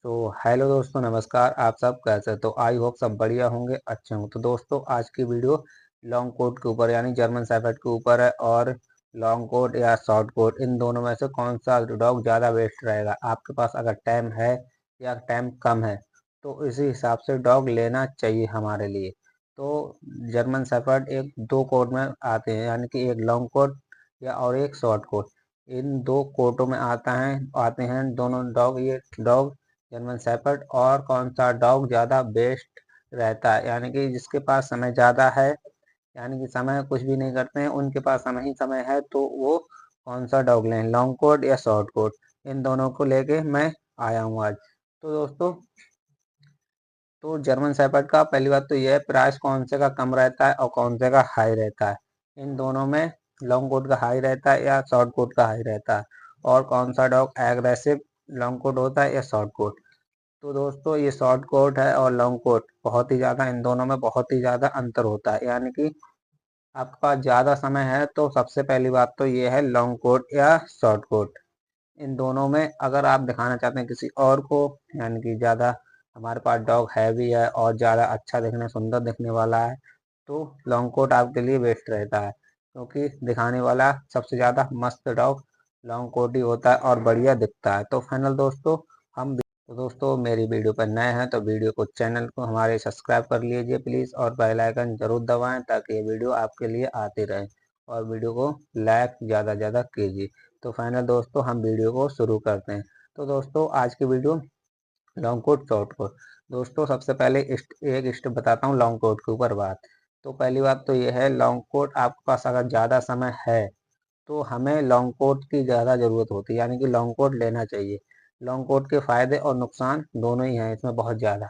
तो हेलो दोस्तों, नमस्कार। आप सब कैसे? तो आई होप सब बढ़िया होंगे, अच्छे होंगे। तो दोस्तों, आज की वीडियो लॉन्ग कोट के ऊपर यानी जर्मन शेफर्ड के ऊपर है। और लॉन्ग कोट या शॉर्ट कोट, इन दोनों में से कौन सा डॉग ज़्यादा बेस्ट रहेगा? आपके पास अगर टाइम है या टाइम कम है तो इसी हिसाब से डॉग लेना चाहिए हमारे लिए। तो जर्मन शेफर्ड एक दो कोट में आते हैं, यानी कि एक लॉन्ग कोट या और एक शॉर्ट कोट। इन दो कोटों में आते हैं दोनों डॉग। ये डॉग जर्मन शेफर्ड। और कौन सा डॉग ज़्यादा बेस्ट रहता है, यानी कि जिसके पास समय ज़्यादा है, यानी कि समय कुछ भी नहीं करते हैं, उनके पास समय ही समय है, तो वो कौन सा डॉग लें, लॉन्ग कोट या शॉर्ट कोट? इन दोनों को लेके मैं आया हूँ आज। तो दोस्तों, तो जर्मन शेफर्ड का पहली बात तो यह है, प्राइस कौन से का कम रहता है और कौन से का हाई रहता है। इन दोनों में लॉन्ग कोट का हाई रहता है या शॉर्ट कोट का हाई रहता है। और कौन सा डॉग एग्रेसिव लॉन्ग कोट होता है या शॉर्ट कोट? तो दोस्तों, ये शॉर्ट कोट है और लॉन्ग कोट बहुत ही ज़्यादा, इन दोनों में बहुत ही ज़्यादा अंतर होता है। यानी कि आपके पास ज़्यादा समय है तो सबसे पहली बात तो ये है लॉन्ग कोट या शॉर्ट कोट। इन दोनों में अगर आप दिखाना चाहते हैं किसी और को, यानी कि ज़्यादा हमारे पास डॉग हैवी है और ज़्यादा अच्छा दिखने सुंदर दिखने वाला है, तो लॉन्ग कोट आपके लिए बेस्ट रहता है। क्योंकि दिखाने वाला सबसे ज़्यादा मस्त डॉग लॉन्ग कोट ही होता है और बढ़िया दिखता है। तो फाइनल दोस्तों, हम तो दोस्तों, मेरी वीडियो पर नए हैं तो वीडियो को चैनल को हमारे सब्सक्राइब कर लीजिए प्लीज़, और बेल आइकन जरूर दबाएं ताकि ये वीडियो आपके लिए आती रहे। और वीडियो को लाइक ज़्यादा ज़्यादा कीजिए। तो फाइनल दोस्तों, हम वीडियो को शुरू करते हैं। तो दोस्तों, आज की video long coat short coat. दोस्तों, सबसे पहले एक स्टेप बताता हूँ लॉन्ग कोट के ऊपर बात। तो पहली बात तो ये है, लॉन्ग कोट आपके पास अगर ज़्यादा समय है तो हमें लॉन्ग कोट की ज़्यादा ज़रूरत होती है, यानी कि लॉन्ग कोट लेना चाहिए। लॉन्ग कोट के फ़ायदे और नुकसान दोनों ही हैं इसमें बहुत ज़्यादा।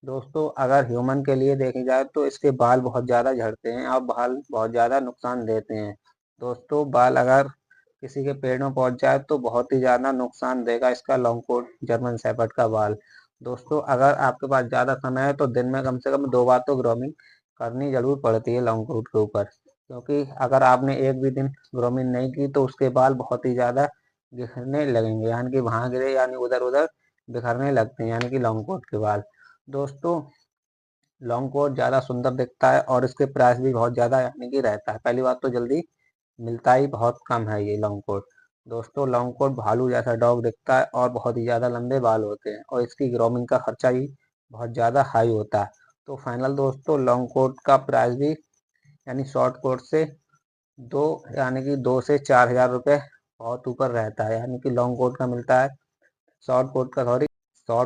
दोस्तों, अगर ह्यूमन के लिए देखी जाए तो इसके बाल बहुत ज़्यादा झड़ते हैं और बाल बहुत ज़्यादा नुकसान देते हैं। दोस्तों, बाल अगर किसी के पेड़ में पहुंच जाए तो बहुत ही ज़्यादा नुकसान देगा इसका लॉन्ग कोट जर्मन शेफर्ड का बाल। दोस्तों, अगर आपके पास ज़्यादा समय है तो दिन में कम से कम 2 बार तो ग्रूमिंग करनी ज़रूर पड़ती है लॉन्ग कोट के ऊपर। क्योंकि अगर आपने एक भी दिन ग्रूमिंग नहीं की तो उसके बाल बहुत ही ज़्यादा गिरने लगेंगे, यानी कि वहाँ गिरे यानी उधर उधर बिखरने लगते हैं, यानी कि लॉन्ग कोट के बाल। दोस्तों, लॉन्ग कोट ज़्यादा सुंदर दिखता है और इसके प्राइस भी बहुत ज़्यादा यानी कि रहता है। पहली बात तो जल्दी मिलता ही बहुत कम है ये लॉन्ग कोट। दोस्तों, लॉन्ग कोट भालू जैसा डॉग दिखता है और बहुत ही ज़्यादा लंबे बाल होते हैं, और इसकी ग्रूमिंग का खर्चा ही बहुत ज़्यादा हाई होता है। तो फाइनल दोस्तों, लॉन्ग कोट का प्राइस भी यानी शॉर्ट कोट से दो यानी कि 2 से 4 हज़ार रुपये बहुत ऊपर रहता है। यानी कि लॉन्ग कोट का मिलता है, शॉर्ट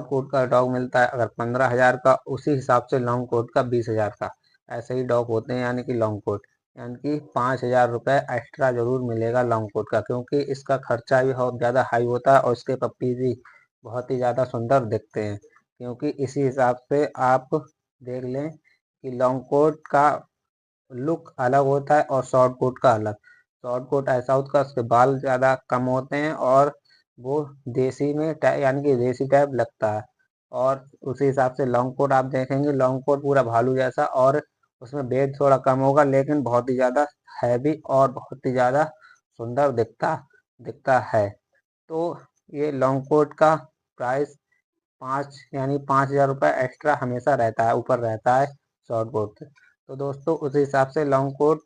कोट का डॉग मिलता है अगर 15 हज़ार का, उसी हिसाब से लॉन्ग कोट का 20 हज़ार का। ऐसे ही डॉग होते हैं, यानी कि लॉन्ग कोट, यानी कि 5 हज़ार रुपये एक्स्ट्रा जरूर मिलेगा लॉन्ग कोट का, क्योंकि इसका खर्चा भी बहुत ज़्यादा हाई होता है और इसके पप्पी भी बहुत ही ज़्यादा सुंदर दिखते हैं। क्योंकि इसी हिसाब से आप देख लें कि लॉन्ग कोट का लुक अलग होता है और शॉर्ट कोट का अलग। शॉर्ट कोट ऐसा होता है उसके बाल ज़्यादा कम होते हैं और वो देसी में यानी कि देसी टाइप लगता है। और उसी हिसाब से लॉन्ग कोट आप देखेंगे, लॉन्ग कोट पूरा भालू जैसा, और उसमें वेट थोड़ा कम होगा लेकिन बहुत ही ज़्यादा हैवी और बहुत ही ज़्यादा सुंदर दिखता दिखता है। तो ये लॉन्ग कोट का प्राइस 5 एक्स्ट्रा हमेशा रहता है, ऊपर रहता है शॉर्ट कोट से। तो दोस्तों, उस हिसाब से लॉन्ग कोट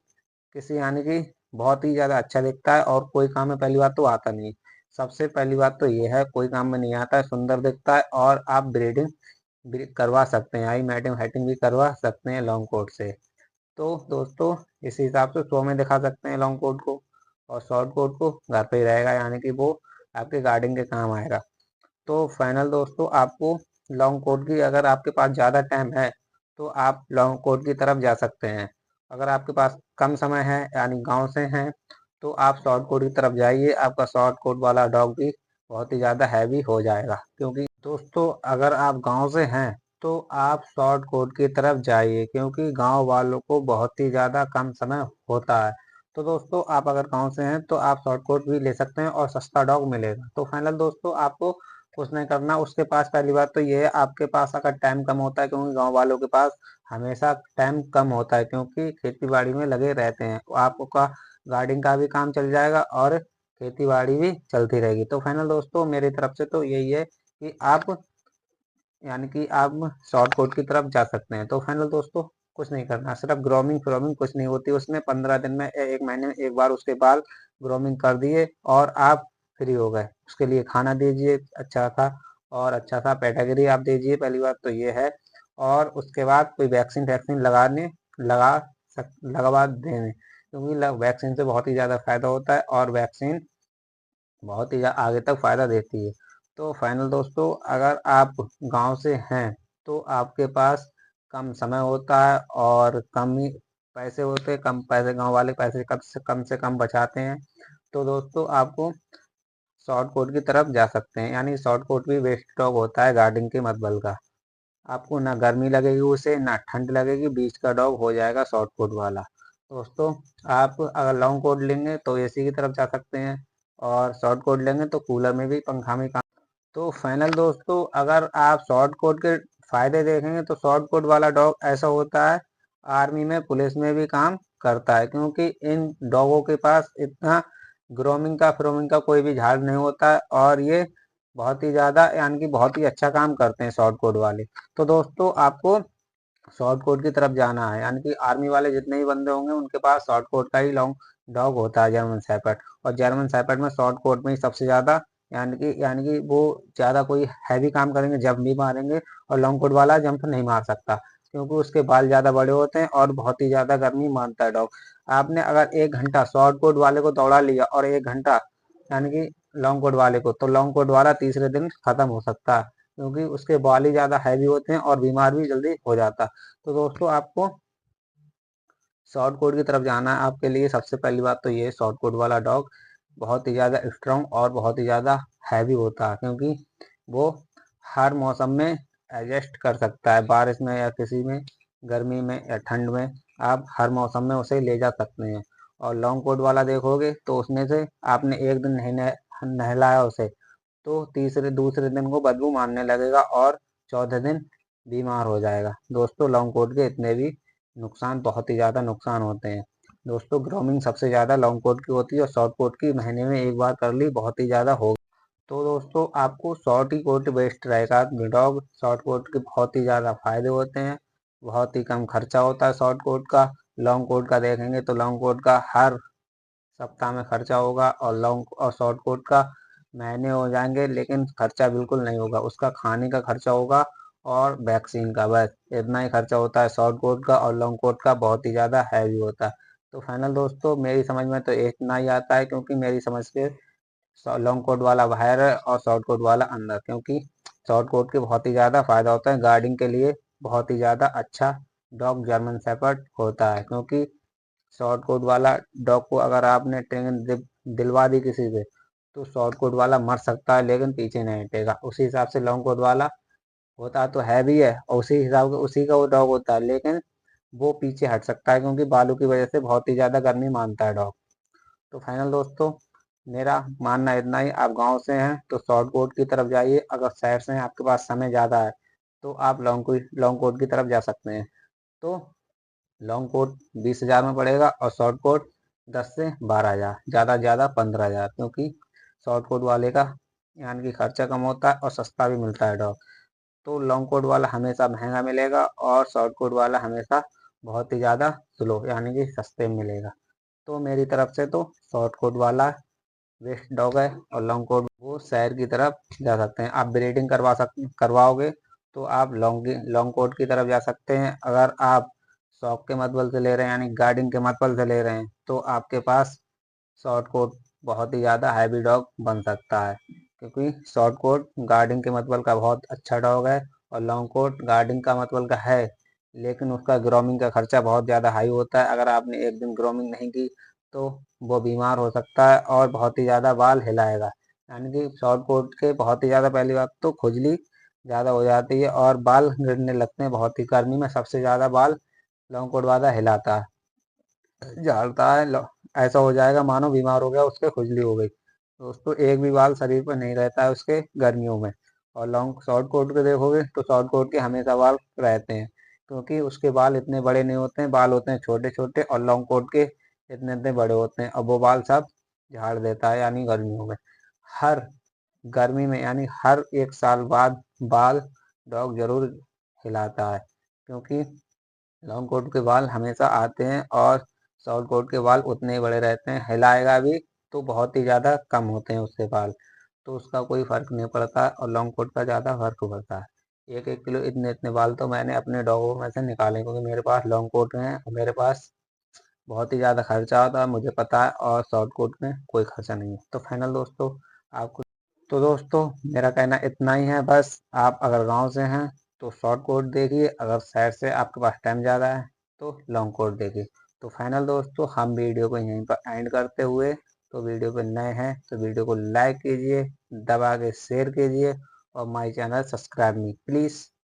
किसी यानी कि बहुत ही ज़्यादा अच्छा दिखता है और कोई काम में पहली बात तो आता नहीं। सबसे पहली बात तो ये है, कोई काम में नहीं आता है, सुंदर दिखता है और आप ब्रीडिंग भी करवा सकते हैं, आई मैटिंग हाइटिंग भी करवा सकते हैं लॉन्ग कोट से। तो दोस्तों, इस हिसाब से शो में दिखा सकते हैं लॉन्ग कोट को, और शॉर्ट कोट को घर पे ही रहेगा, यानी कि वो आपके गार्डन के काम आएगा। तो फाइनल दोस्तों, आपको लॉन्ग कोट की अगर आपके पास ज़्यादा टाइम है तो आप लॉन्ग कोट की तरफ जा सकते हैं। अगर आपके पास कम समय है यानी गांव से हैं तो आप शॉर्ट कोट की तरफ जाइए, आपका शॉर्ट कोट वाला डॉग भी बहुत ही ज़्यादा हैवी हो जाएगा। क्योंकि दोस्तों, अगर आप गांव से हैं तो आप शॉर्ट कोट की तरफ जाइए, क्योंकि गांव वालों को बहुत ही ज़्यादा कम समय होता है। तो दोस्तों, आप अगर गांव से हैं तो आप शॉर्ट कोट भी ले सकते हैं और सस्ता डॉग मिलेगा। तो फाइनल दोस्तों, आपको कुछ नहीं करना उसके पास। पहली बात तो ये है, आपके पास अगर टाइम कम होता है, क्योंकि गांव वालों के पास हमेशा टाइम कम होता है क्योंकि खेती बाड़ी में लगे रहते हैं, आपका गार्डनिंग का भी काम चल जाएगा और खेती बाड़ी भी चलती रहेगी। तो फाइनल दोस्तों, मेरी तरफ से तो यही है कि आप यानी कि आप शॉर्ट कोट की तरफ जा सकते हैं। तो फाइनल दोस्तों कुछ नहीं करना, सिर्फ ग्रोमिंग फ्रोमिंग कुछ नहीं होती उसमें। 15 दिन में 1 महीने में एक बार उसके बाल ग्रोमिंग कर दिए और आप फ्री हो गए। उसके लिए खाना दीजिए अच्छा सा, और अच्छा सा पेडिग्री आप दीजिए, पहली बात तो ये है। और उसके बाद कोई वैक्सीन वैक्सीन लगा लगवा दें, क्योंकि वैक्सीन से बहुत ही ज़्यादा फायदा होता है और वैक्सीन बहुत ही आगे तक फायदा देती है। तो फाइनल दोस्तों, अगर आप गांव से हैं तो आपके पास कम समय होता है और कम ही पैसे होते हैं, कम पैसे गांव वाले पैसे से कम बचाते हैं। तो दोस्तों आपको शॉर्ट कोट की तरफ जा सकते हैं, यानी शॉर्ट कोट भी वेस्ट डॉग होता है गार्डिंग के मतबल का। आपको ना गर्मी लगेगी उसे ना ठंड लगेगी, बीच का डॉग हो जाएगा शॉर्ट कोट वाला। दोस्तों आप अगर लॉन्ग कोट लेंगे तो एसी की तरफ जा सकते हैं, और शॉर्ट कोट लेंगे तो कूलर में भी पंखा में काम। तो फाइनल दोस्तों, अगर आप शॉर्ट कोट के फायदे देखेंगे तो शॉर्ट कोट वाला डॉग ऐसा होता है, आर्मी में पुलिस में भी काम करता है, क्योंकि इन डॉगों के पास इतना ग्रोमिंग का फ्रोमिंग का कोई भी झाड़ नहीं होता है, और ये बहुत ही ज़्यादा यानी कि बहुत ही अच्छा काम करते हैं शॉर्ट कोट वाले। तो दोस्तों आपको शॉर्ट कोट की तरफ जाना है, यानी कि आर्मी वाले जितने भी बंदे होंगे उनके पास शॉर्ट कोट का ही लॉन्ग डॉग होता है, जर्मन शेफर्ड। और जर्मन शेफर्ड में शॉर्ट कोट में ही सबसे ज़्यादा यानी कि वो ज़्यादा कोई हैवी काम करेंगे जंप भी मारेंगे, और लॉन्ग कोट वाला जंप नहीं मार सकता, क्योंकि उसके बाल ज़्यादा बड़े होते हैं और बहुत ही ज़्यादा गर्मी मारता है डॉग। आपने अगर 1 घंटा शॉर्ट कोट वाले को दौड़ा लिया और 1 घंटा यानी कि लॉन्ग कोट वाले को, तो लॉन्ग कोट वाला तीसरे दिन खत्म हो सकता है, क्योंकि उसके बाल ही ज़्यादा हैवी होते हैं और बीमार भी जल्दी हो जाता है। तो दोस्तों आपको शॉर्ट कोट की तरफ जाना है, आपके लिए सबसे पहली बात तो ये शॉर्ट कोट वाला डॉग बहुत ही ज़्यादा स्ट्रांग और बहुत ही ज़्यादा हैवी होता है, क्योंकि वो हर मौसम में एडजस्ट कर सकता है, बारिश में या किसी में, गर्मी में या ठंड में, आप हर मौसम में उसे ले जा सकते हैं। और लॉन्ग कोट वाला देखोगे तो उसमें से आपने एक दिन नहीं नहलाया उसे, तो तीसरे दूसरे दिन को बदबू मारने लगेगा और चौथे दिन बीमार हो जाएगा। दोस्तों लॉन्ग कोट के इतने भी नुकसान, बहुत ही ज़्यादा नुकसान होते हैं। दोस्तों ग्रोमिंग सबसे ज़्यादा लॉन्ग कोट की होती है, और शॉर्ट कोट की महीने में एक बार कर ली बहुत ही ज़्यादा हो। तो दोस्तों आपको शॉर्ट ही कोट बेस्ट रहेगा। डॉग शॉर्ट कोट के बहुत ही ज़्यादा फायदे होते हैं, बहुत ही कम खर्चा होता है शॉर्ट कोट का। लॉन्ग कोट का देखेंगे तो लॉन्ग कोट का हर सप्ताह में खर्चा होगा, और लॉन्ग और शॉर्ट कोट का महीने हो जाएंगे, लेकिन खर्चा बिल्कुल नहीं होगा। उसका खाने का खर्चा होगा और वैक्सीन का, बस इतना ही खर्चा होता है शॉर्ट कोट का। और लॉन्ग कोट का बहुत ही ज़्यादा हैवी होता है। तो फाइनल दोस्तों मेरी समझ में तो इतना ही आता है, क्योंकि मेरी समझ के लॉन्ग कोट वाला बाहर है और शॉर्ट कोट वाला अंदर, क्योंकि शॉर्ट कोट के बहुत ही ज़्यादा फायदा होता है गार्डिंग के लिए। बहुत ही ज़्यादा अच्छा डॉग जर्मन शेफर्ड होता है, क्योंकि शॉर्ट कोट वाला डॉग को अगर आपने ट्रेनिंग दिलवा दी किसी से, तो शॉर्ट कोट वाला मर सकता है लेकिन पीछे नहीं हटेगा। उसी हिसाब से लॉन्ग कोट वाला होता तो है भी है, और उसी हिसाब से उसी का वो डॉग होता है, लेकिन वो पीछे हट सकता है, क्योंकि बालों की वजह से बहुत ही ज़्यादा गर्मी मानता है डॉग। तो फाइनल दोस्तों मेरा मानना इतना ही। आप गांव से हैं तो शॉर्ट कोट की तरफ जाइए, अगर शहर से हैं आपके पास समय ज़्यादा है तो आप लॉन्ग कोट की तरफ जा सकते हैं। तो लॉन्ग कोट 20,000 में पड़ेगा, और शॉर्ट कोट 10 से 12,000, ज़्यादा ज़्यादा 15,000, क्योंकि शॉर्ट कोट वाले का यानी कि खर्चा कम होता है और सस्ता भी मिलता है डॉग। तो लॉन्ग कोट वाला हमेशा महंगा मिलेगा, और शॉर्ट कोट वाला हमेशा बहुत ही ज़्यादा स्लो यानी कि सस्ते में मिलेगा। तो मेरी तरफ से तो शॉर्ट कोट वाला वेस्ट डॉग है, और लॉन्ग कोट वो शहर की तरफ जा सकते हैं। आप ब्रीडिंग करवाओगे तो आप लॉन्ग कोट की तरफ जा सकते हैं। अगर आप शौक के मतबल से ले रहे हैं यानी गार्डिंग के मतबल से ले रहे हैं, तो आपके पास शॉर्ट कोट बहुत ही ज़्यादा हैवी डॉग बन सकता है, क्योंकि शॉर्ट कोट गार्डिंग के मतबल का बहुत अच्छा डॉग है, और लॉन्ग कोट गार्डिंग का मतबल का है, लेकिन उसका ग्रोमिंग का खर्चा बहुत ज़्यादा हाई होता है। अगर आपने एक दिन ग्रोमिंग नहीं की तो वो बीमार हो सकता है और बहुत ही ज़्यादा बाल हिलाएगा। यानी कि शॉर्ट कोट के बहुत ही ज़्यादा, पहली बात तो खुजली ज़्यादा हो जाती है और बाल गिरने लगते हैं, बहुत ही गर्मी में सबसे ज़्यादा बाल लॉन्ग कोट वाला हिलाता है, झाड़ता है। ऐसा हो जाएगा मानो बीमार हो गया, उसके खुजली हो गई। दोस्तों एक भी बाल शरीर पर नहीं रहता है उसके गर्मियों में। और लॉन्ग शॉर्ट कोट के देखोगे तो शॉर्ट कोट के हमेशा बाल रहते हैं, क्योंकि उसके बाल इतने बड़े नहीं होते हैं, बाल होते हैं छोटे छोटे, और लॉन्ग कोट के इतने इतने बड़े होते हैं, और वो बाल सब झाड़ देता है यानी गर्मियों में। हर गर्मी में यानी हर 1 साल बाद बाल डॉग ज़रूर हिलाता है, क्योंकि लॉन्ग कोट के बाल हमेशा आते हैं और शॉर्ट कोट के बाल उतने ही बड़े रहते हैं। हिलाएगा भी तो बहुत ही ज़्यादा कम होते हैं उससे बाल, तो उसका कोई फ़र्क नहीं पड़ता और लॉन्ग कोट का ज़्यादा फ़र्क पड़ता है। 1-1 किलो इतने इतने बाल तो मैंने अपने डॉगों में से निकाले, क्योंकि मेरे पास लॉन्ग कोट हैं और मेरे पास बहुत ही ज़्यादा खर्चा होता है, मुझे पता है, और शॉर्ट कोट में कोई खर्चा नहीं है। तो फाइनल दोस्तों, आपको तो दोस्तों मेरा कहना इतना ही है बस। आप अगर गांव से हैं तो शॉर्ट कोट देखिए, अगर शहर से आपके पास टाइम ज़्यादा है तो लॉन्ग कोट देखिए। तो फाइनल दोस्तों, हम वीडियो को यहीं पर एंड करते हुए, तो वीडियो पे नए हैं तो वीडियो को लाइक कीजिए, दबा के शेयर कीजिए और my channel subscribe me please.